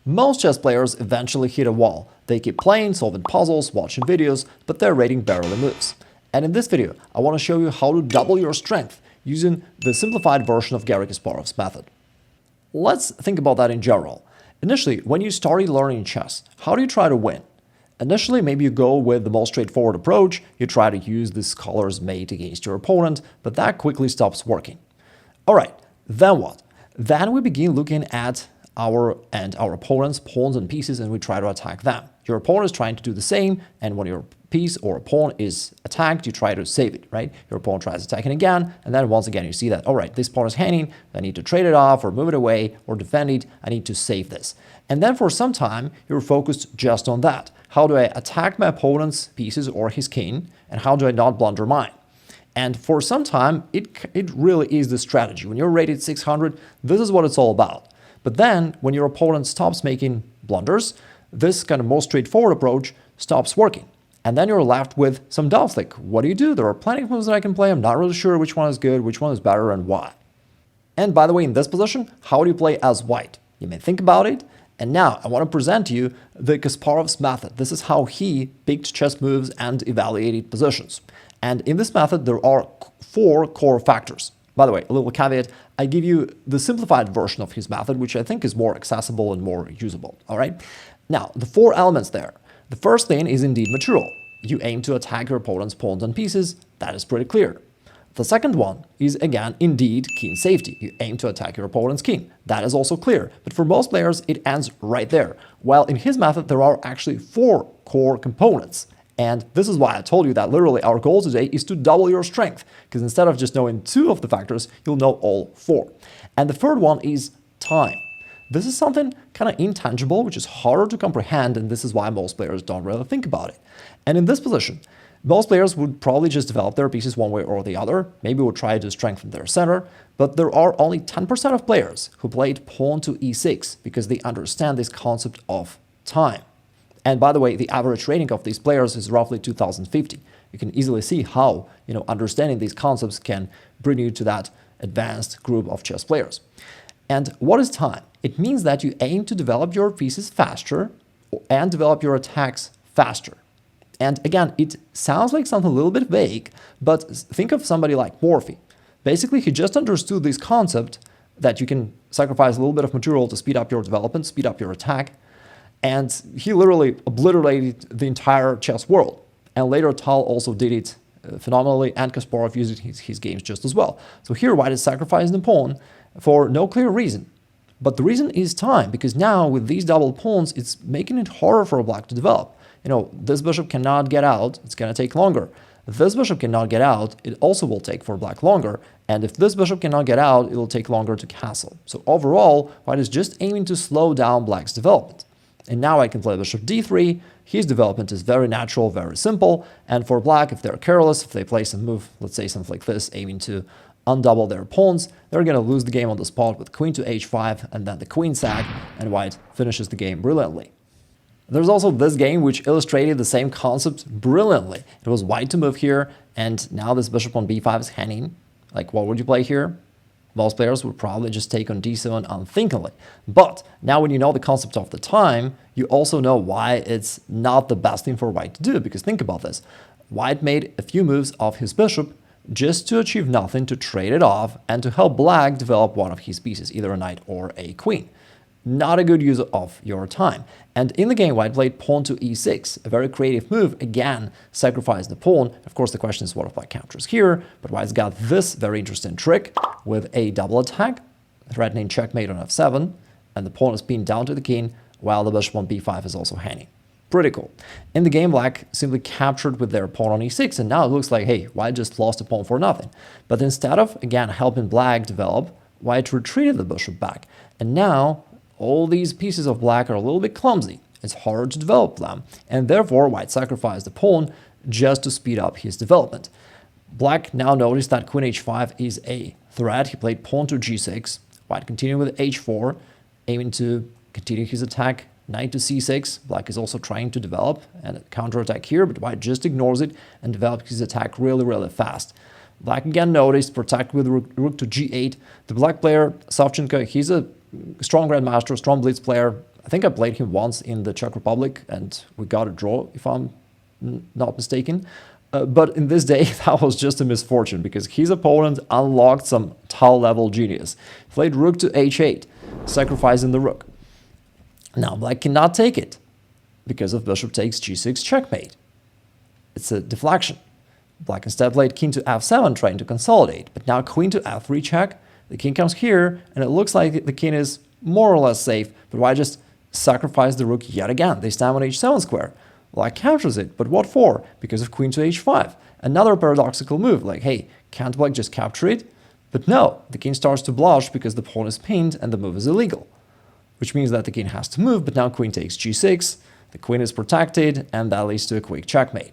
Most chess players eventually hit a wall. They keep playing, solving puzzles, watching videos, but their rating barely moves. And in this video, I want to show you how to double your strength using the simplified version of Garry Kasparov's method. Let's think about that in general. Initially, when you started learning chess, how do you try to win? Initially, maybe you go with the most straightforward approach, you try to use the scholar's mate against your opponent, but that quickly stops working. Alright, then what? Then we begin looking at our opponent's pawns and pieces and we try to attack them. Your opponent is trying to do the same, and when your piece or pawn is attacked, you try to save it, right? Your opponent tries attacking again, and then once again you see that, all right, this pawn is hanging, I need to trade it off or move it away or defend it, I need to save this. And then for some time, you're focused just on that. How do I attack my opponent's pieces or his king, and how do I not blunder mine? And for some time, it really is the strategy. When you're rated 600, this is what it's all about. But then, when your opponent stops making blunders, this kind of most straightforward approach stops working. And then you're left with some doubts, like, what do you do? There are plenty of moves that I can play. I'm not really sure which one is good, which one is better, and why. And by the way, in this position, how do you play as white? You may think about it. And now I want to present to you the Kasparov's method. This is how he picked chess moves and evaluated positions. And in this method, there are 4 core factors. By the way, a little caveat, I give you the simplified version of his method, which I think is more accessible and more usable, all right? Now, the 4 elements there. The first thing is indeed material. You aim to attack your opponent's pawns and pieces. That is pretty clear. The second one is, again, indeed king safety. You aim to attack your opponent's king. That is also clear. But for most players, it ends right there. While in his method, there are actually 4 core components. And this is why I told you that literally our goal today is to double your strength, because instead of just knowing 2 of the factors, you'll know all 4. And the third one is time. This is something kind of intangible, which is harder to comprehend, and this is why most players don't really think about it. And in this position, most players would probably just develop their pieces one way or the other, maybe would try to strengthen their center, but there are only 10% of players who played pawn to e6 because they understand this concept of time. And by the way, the average rating of these players is roughly 2050. You can easily see how, understanding these concepts can bring you to that advanced group of chess players. And what is time? It means that you aim to develop your pieces faster and develop your attacks faster. And again, it sounds like something a little bit vague, but think of somebody like Morphy. Basically, he just understood this concept that you can sacrifice a little bit of material to speed up your development, speed up your attack, and he literally obliterated the entire chess world. And later, Tal also did it phenomenally, and Kasparov used it in his games just as well. So here, White is sacrificing the pawn for no clear reason. But the reason is time, because now with these double pawns, it's making it harder for Black to develop. This bishop cannot get out, it's going to take longer. If this bishop cannot get out, it also will take for Black longer. And if this bishop cannot get out, it will take longer to castle. So overall, White is just aiming to slow down Black's development. And now I can play bishop d3. His development is very natural, very simple. And for Black, if they're careless, if they play some move, let's say something like this, aiming to undouble their pawns, they're going to lose the game on the spot with queen to h5 and then the queen sack, and White finishes the game brilliantly. There's also this game which illustrated the same concept brilliantly. It was White to move here, and now this bishop on b5 is hanging. Like, what would you play here? Most players would probably just take on d7 unthinkingly. But now when you know the concept of the time, you also know why it's not the best thing for White to do, because think about this. White made a few moves of his bishop just to achieve nothing, to trade it off, and to help Black develop one of his pieces, either a knight or a queen. Not a good use of your time. And in the game, White played pawn to e6, a very creative move, again, sacrificed the pawn. Of course, the question is what if Black captures here, but White's got this very interesting trick with a double attack, threatening checkmate on f7, and the pawn is pinned down to the king, while the bishop on b5 is also hanging. Pretty cool. In the game, Black simply captured with their pawn on e6, and now it looks like, hey, White just lost a pawn for nothing. But instead of, again, helping Black develop, White retreated the bishop back. And now, all these pieces of Black are a little bit clumsy. It's hard to develop them, and therefore White sacrificed the pawn just to speed up his development. Black now noticed that queen h5 is a threat. He played pawn to g6. White continued with h4, aiming to continue his attack. Knight to c6. Black is also trying to develop and counterattack here, but White just ignores it and develops his attack really, really fast. Black again noticed, protect with rook to g8. The Black player, Savchenko, he's a strong Grandmaster, strong blitz player. I think I played him once in the Czech Republic, and we got a draw, if I'm not mistaken. But in this day, that was just a misfortune, because his opponent unlocked some tile-level genius. He played rook to h8, sacrificing the rook. Now black cannot take it, because of bishop takes g6 checkmate. It's a deflection. Black instead played king to f7, trying to consolidate, but now queen to f3 check. The king comes here, and it looks like the king is more or less safe, but why just sacrifice the rook yet again, this time on h7 square? Black captures it, but what for? Because of queen to h5. Another paradoxical move, like, hey, can't black just capture it? But no, the king starts to blush because the pawn is pinned and the move is illegal, which means that the king has to move, but now queen takes g6, the queen is protected, and that leads to a quick checkmate.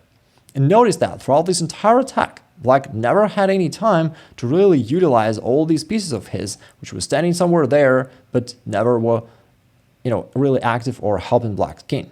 And notice that throughout this entire attack, black never had any time to really utilize all these pieces of his, which were standing somewhere there, but never were, really active or helping black's king.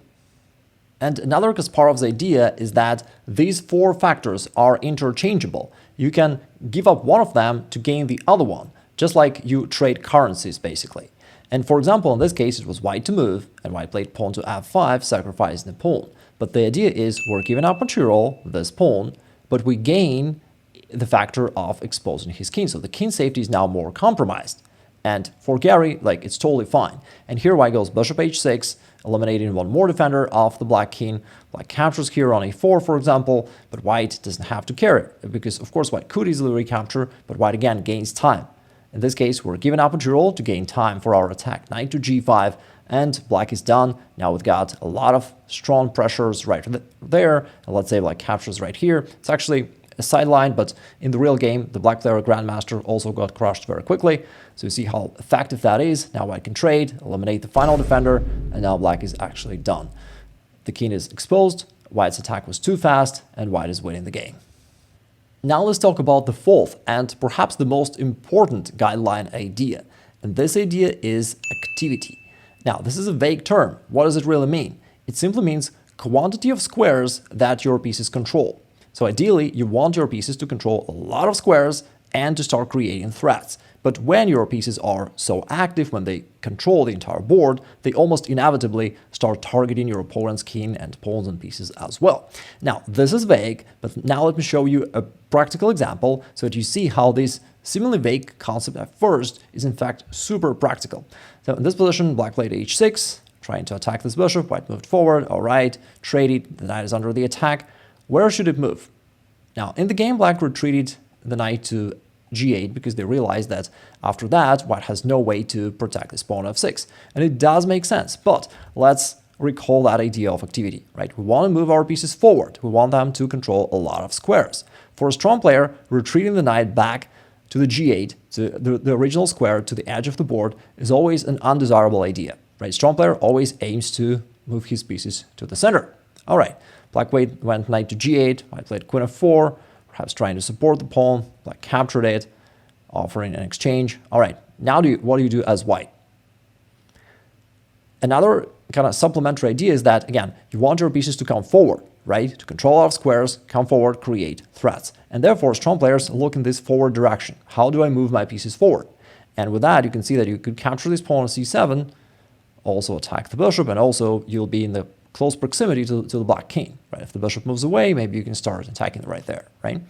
And another Kasparov's idea is that these four factors are interchangeable. You can give up one of them to gain the other one, just like you trade currencies, basically. And for example, in this case, it was white to move, and white played pawn to f5, sacrificing the pawn. But the idea is we're giving up material, this pawn, but we gain the factor of exposing his king. So the king safety is now more compromised. And for Garry, it's totally fine. And here white goes bishop h6, eliminating one more defender of the black king. Black captures here on a4, for example, but white doesn't have to care, because of course white could easily recapture, but white again gains time. In this case, we're giving up a roll to gain time for our attack. Knight to g5, and black is done. Now we've got a lot of strong pressures right there, and let's say black captures right here. It's actually a sideline, but in the real game, the black player Grandmaster also got crushed very quickly. So you see how effective that is. Now white can trade, eliminate the final defender, and now black is actually done. The king is exposed, white's attack was too fast, and white is winning the game. Now let's talk about the fourth and perhaps the most important guideline idea. And this idea is activity. Now, this is a vague term. What does it really mean? It simply means quantity of squares that your pieces control. So ideally, you want your pieces to control a lot of squares and to start creating threats. But when your pieces are so active, when they control the entire board, they almost inevitably start targeting your opponent's king and pawns and pieces as well. Now, this is vague, but now let me show you a practical example so that you see how this seemingly vague concept at first is in fact super practical. So in this position, black played h6, trying to attack this bishop. White moved forward, all right, traded, the knight is under the attack. Where should it move? Now, in the game, black retreated the knight to g8 because they realized that after that, white has no way to protect this pawn f6. And it does make sense, but let's recall that idea of activity, right? We want to move our pieces forward. We want them to control a lot of squares. For a strong player, retreating the knight back to the g8, to the original square, to the edge of the board, is always an undesirable idea, right? Strong player always aims to move his pieces to the center. All right, black went knight to g8, white played queen f4, perhaps trying to support the pawn. Black captured it, offering an exchange. All right, now what do you do as white? Another kind of supplementary idea is that, again, you want your pieces to come forward, right? To control our squares, come forward, create threats. And therefore, strong players look in this forward direction. How do I move my pieces forward? And with that, you can see that you could capture this pawn on c7, also attack the bishop, and also you'll be in the close proximity to the black king, right? If the bishop moves away, maybe you can start attacking right there, right?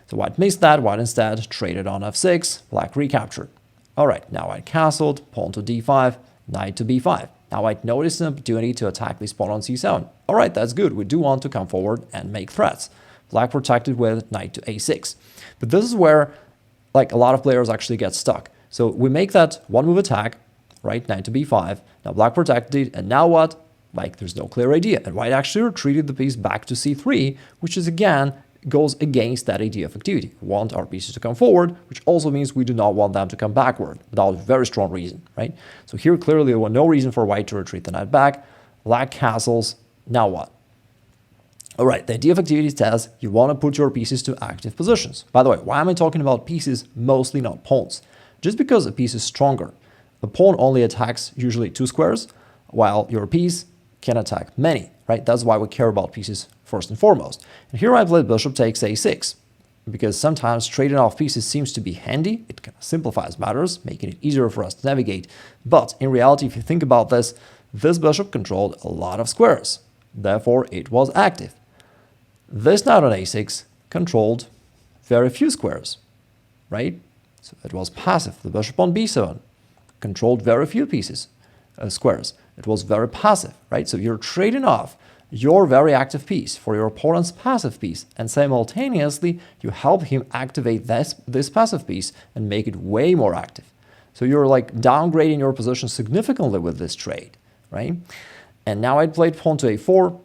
So white missed that, white instead traded on f6, black recaptured. All right, now white castled, pawn to d5, knight to b5. Now white noticed an opportunity to attack this pawn on c7. All right, that's good. We do want to come forward and make threats. Black protected with knight to a6. But this is where a lot of players actually get stuck. So we make that one move attack, right? Knight to b5. Now black protected, and now what? There's no clear idea. And white actually retreated the piece back to c3, which is again goes against that idea of activity. We want our pieces to come forward, which also means we do not want them to come backward without a very strong reason, right? So here clearly there was no reason for white to retreat the knight back. Black castles. Now what? All right, the idea of activity says you want to put your pieces to active positions. By the way, why am I talking about pieces, mostly not pawns? Just because a piece is stronger. A pawn only attacks usually 2 squares, while your piece can attack many, right? That's why we care about pieces first and foremost. And here I played bishop takes a6, because sometimes trading off pieces seems to be handy. It kind of simplifies matters, making it easier for us to navigate. But in reality, if you think about this, this bishop controlled a lot of squares. Therefore, it was active. This knight on a6 controlled very few squares, right? So it was passive. The bishop on b7 controlled very few squares. It was very passive, right? So you're trading off your very active piece for your opponent's passive piece, and simultaneously you help him activate this passive piece and make it way more active. So you're like downgrading your position significantly with this trade, right? And now I'd played pawn to a4.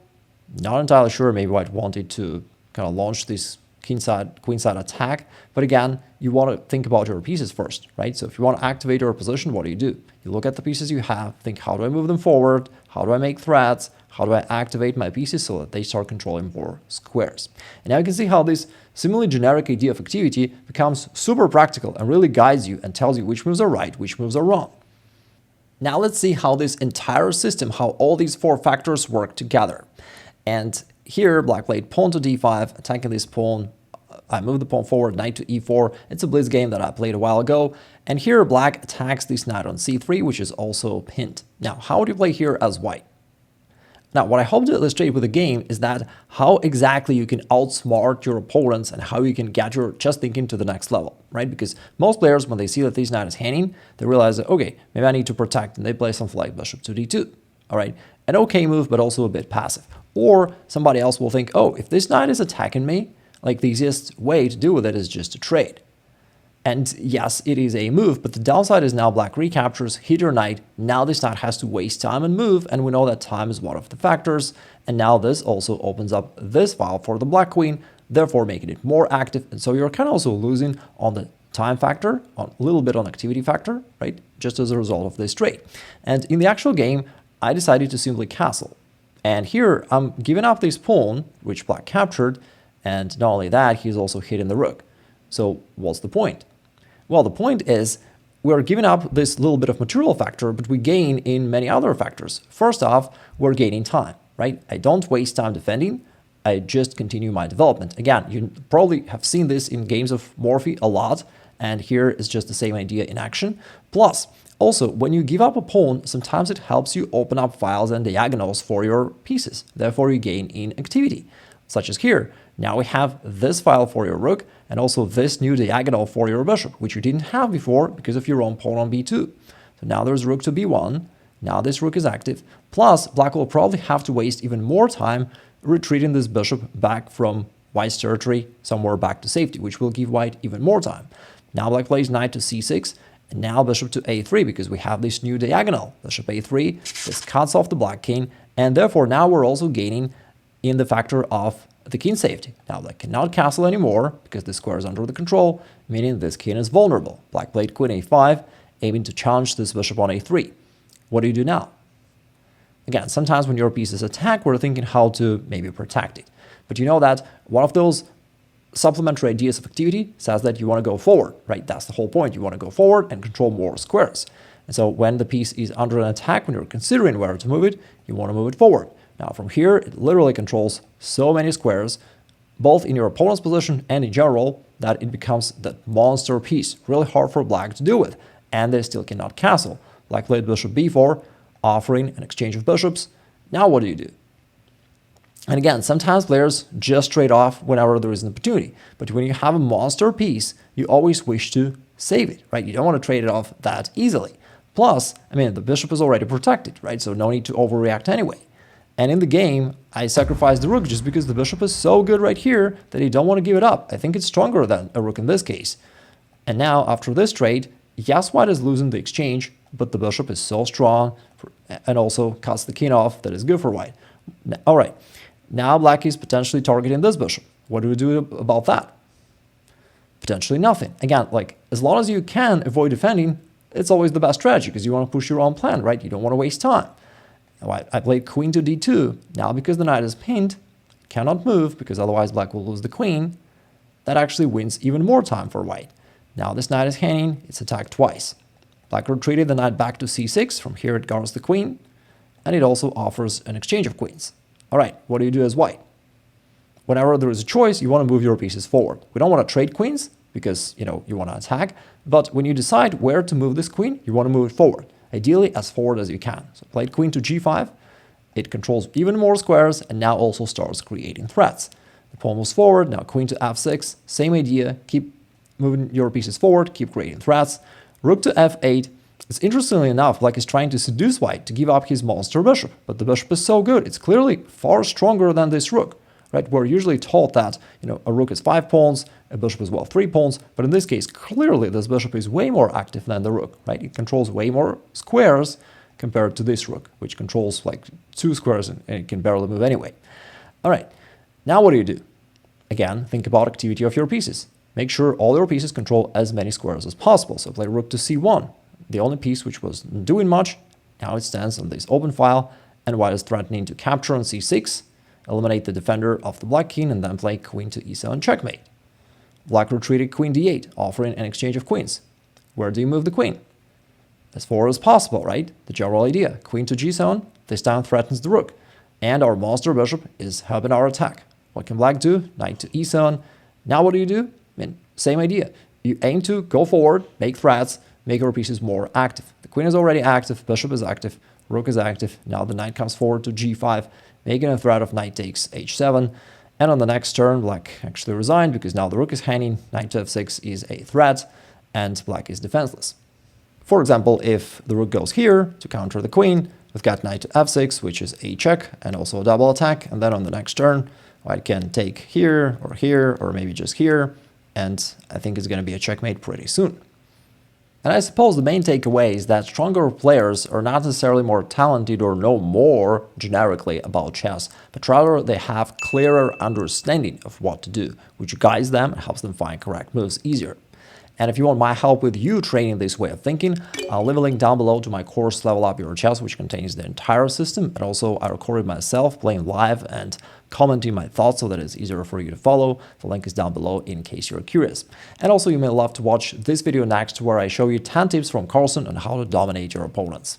Not entirely sure, maybe White wanted to kind of launch this queenside attack. But again, you want to think about your pieces first, right? So if you want to activate your position, what do? You look at the pieces you have, think, how do I move them forward? How do I make threats? How do I activate my pieces so that they start controlling more squares? And now you can see how this seemingly generic idea of activity becomes super practical and really guides you and tells you which moves are right, which moves are wrong. Now let's see how this entire system, how all these four factors work together. And here, Black played pawn to d5, attacking this pawn. I moved the pawn forward, knight to e4. It's a blitz game that I played a while ago. And here, Black attacks this knight on c3, which is also pinned. Now, how would you play here as White? Now, what I hope to illustrate with the game is that how exactly you can outsmart your opponents and how you can get your chess thinking to the next level, right? Because most players, when they see that this knight is hanging, they realize that, okay, maybe I need to protect, and they play something like bishop to d2, all right? An okay move, but also a bit passive. Or somebody else will think, oh, if this knight is attacking me, like the easiest way to deal with it is just to trade. And yes, it is a move, but the downside is now Black recaptures, hit your knight. Now this knight has to waste time and move, and we know that time is one of the factors. And now this also opens up this file for the Black queen, therefore making it more active. And so you're kind of also losing on the time factor, a little bit on activity factor, right? Just as a result of this trade. And in the actual game, I decided to simply castle. And here I'm giving up this pawn, which Black captured, and not only that, he's also hitting the rook. So what's the point? Well, the point is we're giving up this little bit of material factor, but we gain in many other factors. First off, we're gaining time, right? I don't waste time defending. I just continue my development. Again, you probably have seen this in games of Morphy a lot, and here is just the same idea in action. Plus, also, when you give up a pawn, sometimes it helps you open up files and diagonals for your pieces. Therefore, you gain in activity, such as here. Now we have this file for your rook and also this new diagonal for your bishop, which you didn't have before because of your own pawn on b2. So now there's rook to b1. Now this rook is active. Plus, Black will probably have to waste even more time retreating this bishop back from White's territory somewhere back to safety, which will give White even more time. Now Black plays knight to c6. And now bishop to a3 because we have this new diagonal. Bishop a3, this cuts off the Black king, and therefore now we're also gaining in the factor of the king safety. Now Black cannot castle anymore because the square is under the control, meaning this king is vulnerable. Black played queen a5, aiming to challenge this bishop on a3. What do you do now? Again, sometimes when your piece is attacked, we're thinking how to maybe protect it. But you know that one of those supplementary ideas of activity says that you want to go forward, right? That's the whole point. You want to go forward and control more squares. And so when the piece is under an attack, when you're considering where to move it, you want to move it forward. Now from here, it literally controls so many squares, both in your opponent's position and in general, that it becomes that monster piece, really hard for Black to deal with. And they still cannot castle. Black played bishop b4, offering an exchange of bishops. Now what do you do? And again, sometimes players just trade off whenever there is an opportunity. But when you have a monster piece, you always wish to save it, right? You don't want to trade it off that easily. Plus, I mean, the bishop is already protected, right? So no need to overreact anyway. And in the game, I sacrificed the rook just because the bishop is so good right here that you don't want to give it up. I think it's stronger than a rook in this case. And now, after this trade, yes, White is losing the exchange, but the bishop is so strong and also cuts the king off that is good for White. All right. Now Black is potentially targeting this bishop. What do we do about that? Potentially nothing. Again, like as long as you can avoid defending, it's always the best strategy because you want to push your own plan, right? You don't want to waste time. Now I played queen to d2. Now because the knight is pinned, cannot move because otherwise Black will lose the queen. That actually wins even more time for White. Now this knight is hanging. It's attacked twice. Black retreated the knight back to c6. From here it guards the queen. And it also offers an exchange of queens. All right, what do you do as White? Whenever there is a choice, you want to move your pieces forward. We don't want to trade queens because, you want to attack. But when you decide where to move this queen, you want to move it forward. ideally as forward as you can. So played queen to g5. It controls even more squares and now also starts creating threats. The pawn moves forward, now queen to f6, same idea, keep moving your pieces forward, keep creating threats. Rook to f8. It's interestingly enough, Black is trying to seduce White to give up his monster bishop, but the bishop is so good, it's clearly far stronger than this rook. Right? We're usually taught that, a rook is 5 pawns, a bishop is 3 pawns, but in this case, clearly this bishop is way more active than the rook, right? It controls way more squares compared to this rook, which controls like 2 squares and it can barely move anyway. All right, now what do? Again, think about activity of your pieces. Make sure all your pieces control as many squares as possible. So play rook to c1, the only piece which wasn't doing much. Now it stands on this open file, and White is threatening to capture on c6, eliminate the defender of the black king, and then play queen to e7 checkmate. Black retreated queen d8, offering an exchange of queens. Where do you move the queen? As forward as possible, right? The general idea. Queen to g7, this time threatens the rook. And our monster bishop is helping our attack. What can Black do? Knight to e7. Now what do? Same idea. You aim to go forward, make threats, make your pieces more active. The queen is already active, bishop is active, rook is active. Now the knight comes forward to g5, making a threat of knight takes h7. And on the next turn, Black actually resigned because now the rook is hanging, knight to f6 is a threat, and Black is defenseless. For example, if the rook goes here to counter the queen, we've got knight to f6, which is a check and also a double attack. And then on the next turn, White can take here, or maybe just here. And I think it's going to be a checkmate pretty soon. And I suppose the main takeaway is that stronger players are not necessarily more talented or know more generically about chess, but rather they have clearer understanding of what to do, which guides them and helps them find correct moves easier. And if you want my help with you training this way of thinking, I'll leave a link down below to my course Level Up Your Chess, which contains the entire system. And also I recorded myself playing live and commenting my thoughts so that it's easier for you to follow. The link is down below in case you're curious. And also you may love to watch this video next where I show you 10 tips from Carlsen on how to dominate your opponents.